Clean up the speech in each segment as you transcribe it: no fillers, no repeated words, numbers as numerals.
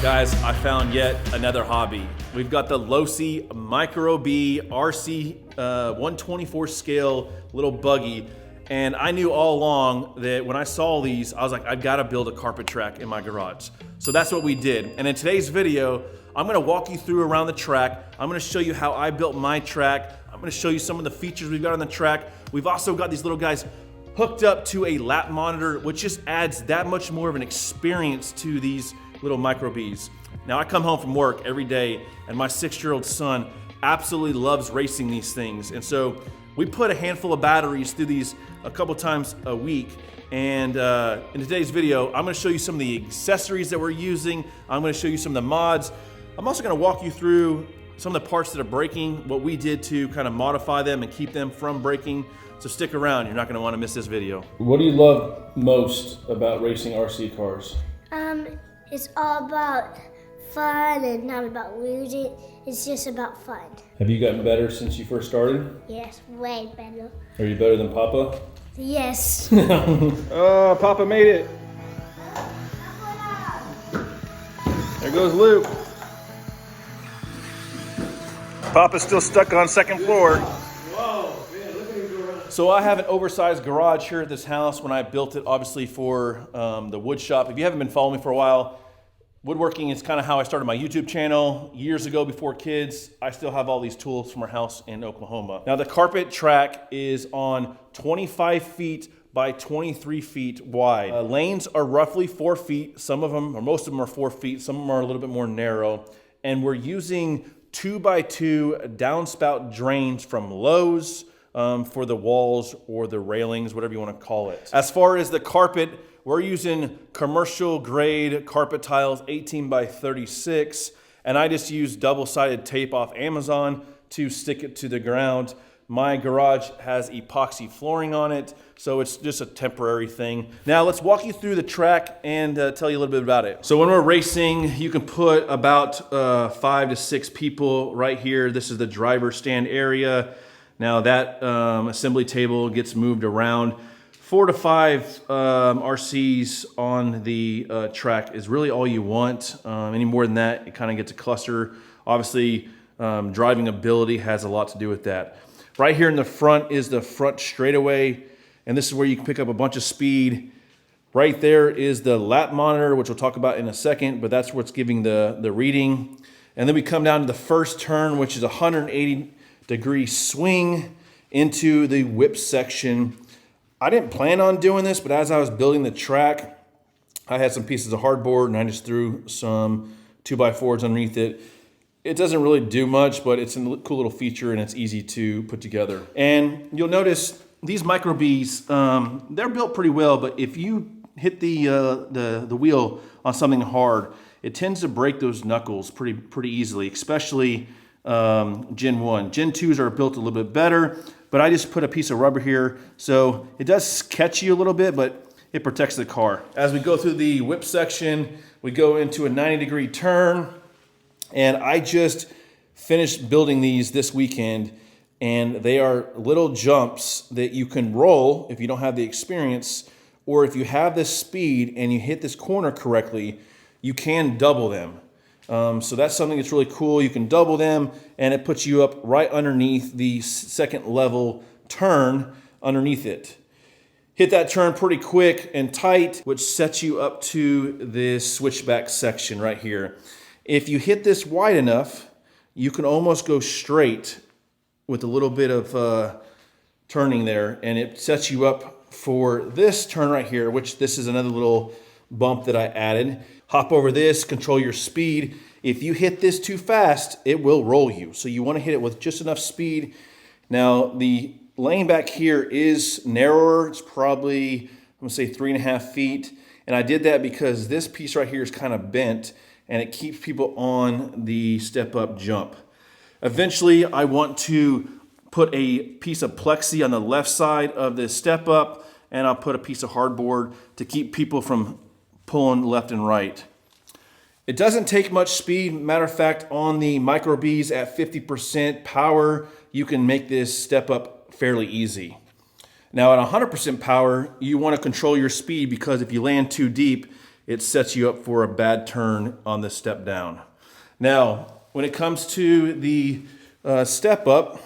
Guys, I found yet another hobby. We've got the Losi Micro B RC 124 scale little buggy. And I knew all along that when I saw these, I was like, I've got to build a carpet track in my garage. So that's what we did. And in today's video, I'm gonna walk you through around the track. I'm gonna show you how I built my track. I'm gonna show you some of the features we've got on the track. We've also got these little guys hooked up to a lap monitor, which just adds that much more of an experience to these little Micro Bs. Now I come home from work every day and my 6-year-old son absolutely loves racing these things. And so we put a handful of batteries through these a couple times a week. And in today's video, I'm gonna show you some of the accessories that we're using. I'm gonna show you some of the mods. I'm also gonna walk you through some of the parts that are breaking, what we did to kind of modify them and keep them from breaking. So stick around, you're not gonna wanna miss this video. What do you love most about racing RC cars? It's all about fun and not about losing. It's just about fun. Have you gotten better since you first started? Yes, way better. Are you better than Papa? Yes. Oh, Papa made it. There goes Luke. Papa's still stuck on second floor. So I have an oversized garage here at this house when I built it, obviously for the wood shop. If you haven't been following me for a while, woodworking is kind of how I started my YouTube channel years ago before kids. I still have all these tools from our house in Oklahoma. Now the carpet track is on 25 feet by 23 feet wide. Lanes are roughly 4 feet. Some of them, or most of them are 4 feet. Some of them are a little bit more narrow. And we're using 2x2 downspout drains from Lowe's for the walls or the railings, whatever you want to call it. As far as the carpet, we're using commercial grade carpet tiles, 18 by 36, and I just use double-sided tape off Amazon to stick it to the ground. My garage has epoxy flooring on it, so it's just a temporary thing. Now let's walk you through the track and tell you a little bit about it. So when we're racing, you can put about 5 to 6 people right here. This is the driver stand area. Now that assembly table gets moved around. 4 to 5 RCs on the track is really all you want. Any more than that, it kind of gets a cluster. Obviously, driving ability has a lot to do with that. Right here in the front is the front straightaway, and this is where you can pick up a bunch of speed. Right there is the lap monitor, which we'll talk about in a second, but that's what's giving the reading. And then we come down to the first turn, which is a 180-degree swing into the whip section. I didn't plan on doing this, but as I was building the track, I had some pieces of hardboard and I just threw some 2x4s underneath it. It doesn't really do much, but it's a cool little feature and it's easy to put together. And you'll notice these Micro Bs, they're built pretty well, but if you hit the wheel on something hard, it tends to break those knuckles pretty easily, especially Gen 1. Gen 2s are built a little bit better, but I just put a piece of rubber here, so it does catch you a little bit, but it protects the car. As we go through the whip section, we go into a 90-degree turn, and I just finished building these this weekend, and they are little jumps that you can roll if you don't have the experience, or if you have this speed and you hit this corner correctly, you can double them. So that's something that's really cool. You can double them and it puts you up right underneath the second level turn underneath it. Hit that turn pretty quick and tight, which sets you up to this switchback section right here. If you hit this wide enough, you can almost go straight with a little bit of turning there, and it sets you up for this turn right here, which this is another little bump that I added. Hop over this, control your speed. If you hit this too fast, it will roll you. So you want to hit it with just enough speed. Now the lane back here is narrower. It's probably, I'm gonna say 3.5 feet. And I did that because this piece right here is kind of bent and it keeps people on the step up jump. Eventually I want to put a piece of plexi on the left side of the step up, and I'll put a piece of hardboard to keep people from pulling left and right. It doesn't take much speed. Matter of fact, on the Micro Bs at 50% power, you can make this step up fairly easy. Now at 100% power, you want to control your speed because if you land too deep, it sets you up for a bad turn on the step down. Now, when it comes to the step up,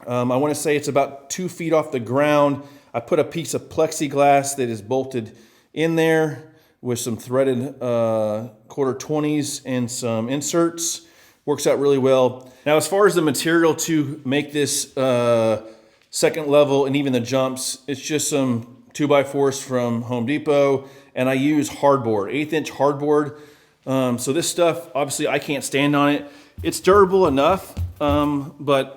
I want to say it's about 2 feet off the ground. I put a piece of plexiglass that is bolted in there with some threaded quarter 20s and some inserts. Works out really well. Now, as far as the material to make this second level and even the jumps, it's just some 2x4s from Home Depot, and I use hardboard, 1/8" hardboard. So this stuff, obviously I can't stand on it. It's durable enough, but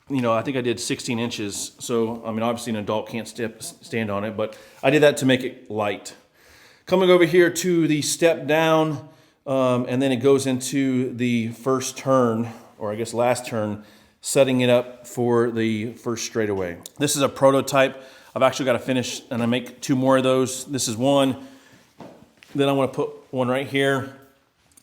you know, I think I did 16 inches. So, I mean, obviously an adult can't stand on it, but I did that to make it light. Coming over here to the step down, and then it goes into the first turn, or I guess last turn, setting it up for the first straightaway. This is a prototype. I've actually got to finish, and I make 2 more of those. This is one. Then I want to put one right here,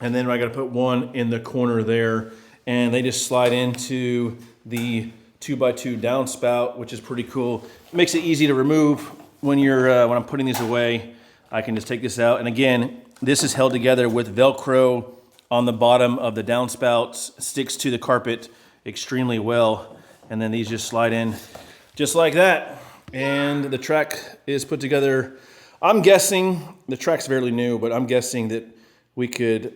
and then I got to put one in the corner there, and they just slide into the 2x2 downspout, which is pretty cool. It makes it easy to remove when you're when I'm putting these away. I can just take this out, and again, this is held together with Velcro on the bottom of the downspouts. Sticks to the carpet extremely well, and then these just slide in just like that. And the track is put together. I'm guessing, the track's fairly new, but I'm guessing that we could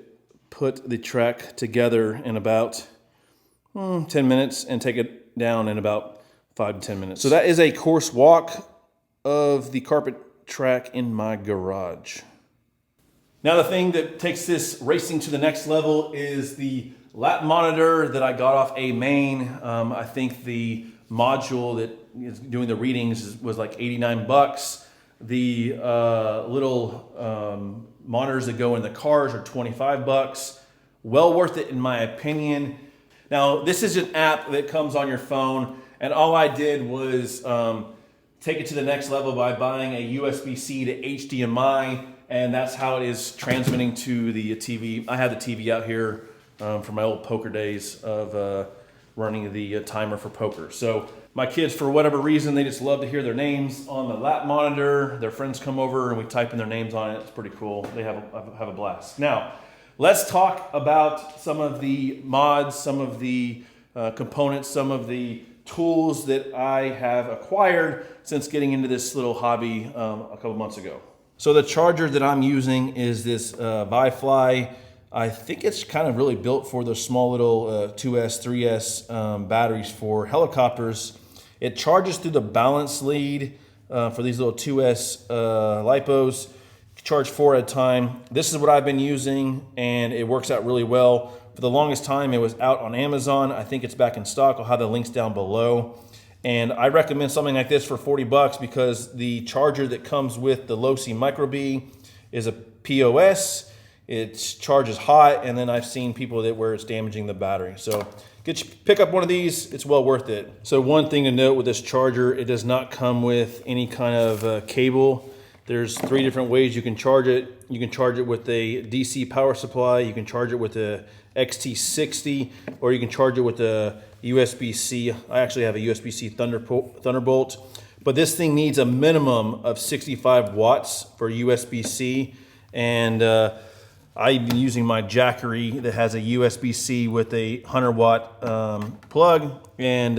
put the track together in about 10 minutes and take it down in about 5 to 10 minutes. So that is a course walk of the carpet track in my garage. Now the thing that takes this racing to the next level is the lap monitor that I got off a main. I think the module that is doing the readings was like 89 bucks. The little monitors that go in the cars are 25 bucks. Well worth it in my opinion. Now this is an app that comes on your phone, and all I did was take it to the next level by buying a USB-C to HDMI, and that's how it is transmitting to the TV. I have the TV out here from my old poker days of running the timer for poker. So my kids, for whatever reason, they just love to hear their names on the lap monitor. Their friends come over and we type in their names on it. It's pretty cool. They have a blast. Now, let's talk about some of the mods, some of the components, some of the tools that I have acquired since getting into this little hobby a couple months ago. So the charger that I'm using is this Vifly. I think it's kind of really built for the small little 2S, 3S batteries for helicopters. It charges through the balance lead for these little 2S LiPos. Charge 4 at a time. This is what I've been using, and it works out really well. For the longest time, it was out on Amazon. I think it's back in stock. I'll have the links down below. And I recommend something like this for 40 bucks because the charger that comes with the Losi Micro B is a POS. It charges hot, and then I've seen people where it's damaging the battery. So pick up one of these, it's well worth it. So one thing to note with this charger, it does not come with any kind of cable. There's 3 different ways you can charge it. You can charge it with a DC power supply, you can charge it with a XT60, or you can charge it with a USB-C. I actually have a USB-C Thunderbolt, but this thing needs a minimum of 65 watts for USB-C, and I've been using my Jackery that has a USB-C with a 100-watt plug, and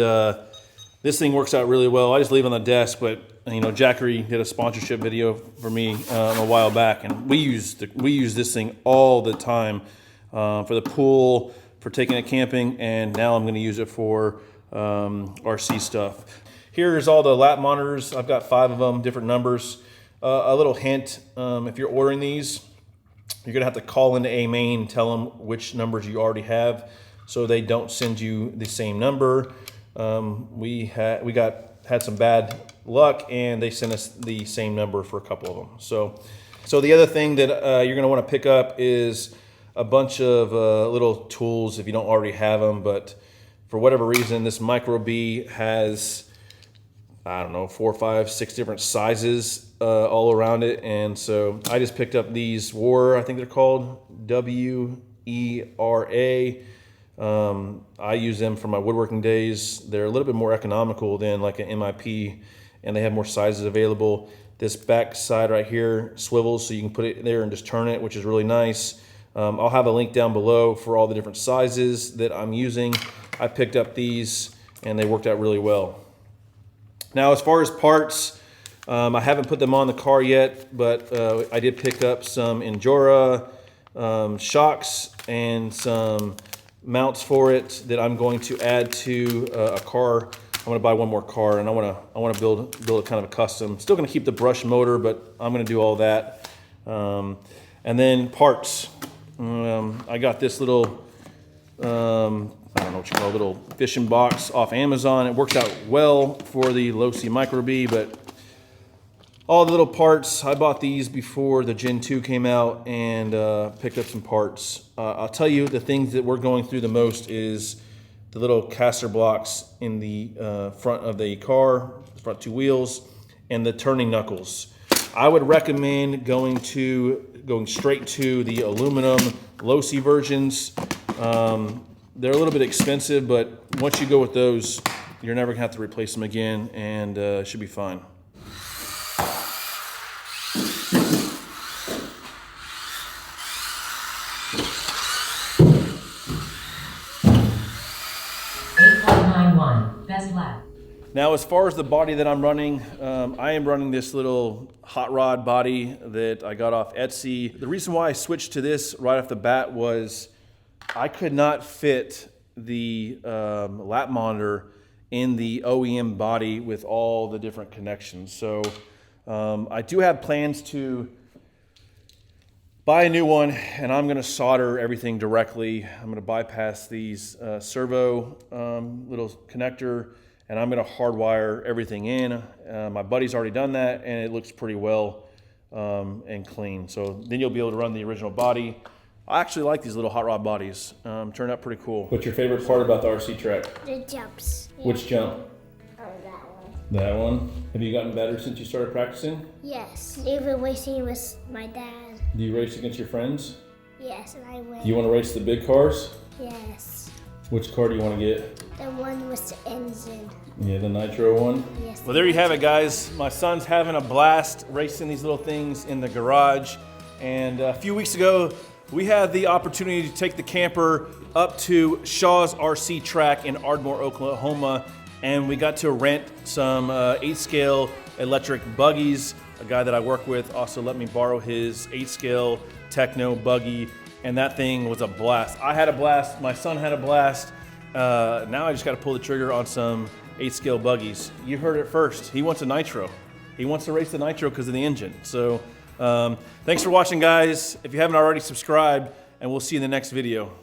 this thing works out really well. I just leave it on the desk, but you know, Jackery did a sponsorship video for me a while back, and we use this thing all the time for the pool, for taking it camping, and now I'm going to use it for RC stuff. Here's all the lap monitors. I've got 5 of them, different numbers. A little hint, if you're ordering these, you're going to have to call into a main and tell them which numbers you already have so they don't send you the same number. We had some bad luck, and they sent us the same number for a couple of them. So the other thing that you're going to want to pick up is a bunch of little tools if you don't already have them, but for whatever reason, this Micro B has, I don't know, 4, 5, 6 different sizes all around it. And so I just picked up these Wera, I think they're called, WERA. I use them for my woodworking days. They're a little bit more economical than like an MIP, and they have more sizes available. This back side right here swivels, so you can put it there and just turn it, which is really nice. I'll have a link down below for all the different sizes that I'm using. I picked up these and they worked out really well. Now, as far as parts, I haven't put them on the car yet, but I did pick up some Endura shocks and some mounts for it that I'm going to add to a car. I'm going to buy one more car, and I want to build a kind of a custom. Still going to keep the brush motor, but I'm going to do all that. And then parts. I got this little I don't know what you call it, little fishing box off Amazon. It works out well for the Losi Micro B, but all the little parts, I bought these before the Gen 2 came out and picked up some parts. I'll tell you the things that we're going through the most is the little caster blocks in the front of the car, front two wheels, and the turning knuckles. I would recommend going straight to the aluminum Losi versions. They're a little bit expensive, but once you go with those, you're never gonna have to replace them again, and it should be fine. Best lap. Now, as far as the body that I'm running, I am running this little hot rod body that I got off Etsy. The reason why I switched to this right off the bat was I could not fit the lap monitor in the OEM body with all the different connections. So I do have plans to buy a new one, and I'm gonna solder everything directly. I'm gonna bypass these servo little connector, and I'm gonna hardwire everything in. My buddy's already done that, and it looks pretty well and clean. So then you'll be able to run the original body. I actually like these little hot rod bodies. Turned out pretty cool. What's your favorite part about the RC track? The jumps. Which jump? Oh, that one. That one. Have you gotten better since you started practicing? Yes. Even racing with my dad. Do you race against your friends? Yes, and I win. Do you want to race the big cars? Yes. Which car do you want to get? The one with the engine. Yeah, the nitro one? Yes. Well, there you have it, guys. My son's having a blast racing these little things in the garage. And a few weeks ago, we had the opportunity to take the camper up to Shaw's RC track in Ardmore, Oklahoma, and we got to rent some 8-scale electric buggies. A guy that I work with also let me borrow his 8-scale Techno buggy, and that thing was a blast. I had a blast, my son had a blast. Now I just got to pull the trigger on some 8-scale buggies. You heard it first. He wants a nitro. He wants to race the nitro because of the engine. So thanks for watching, guys. If you haven't already, subscribed, and we'll see you in the next video.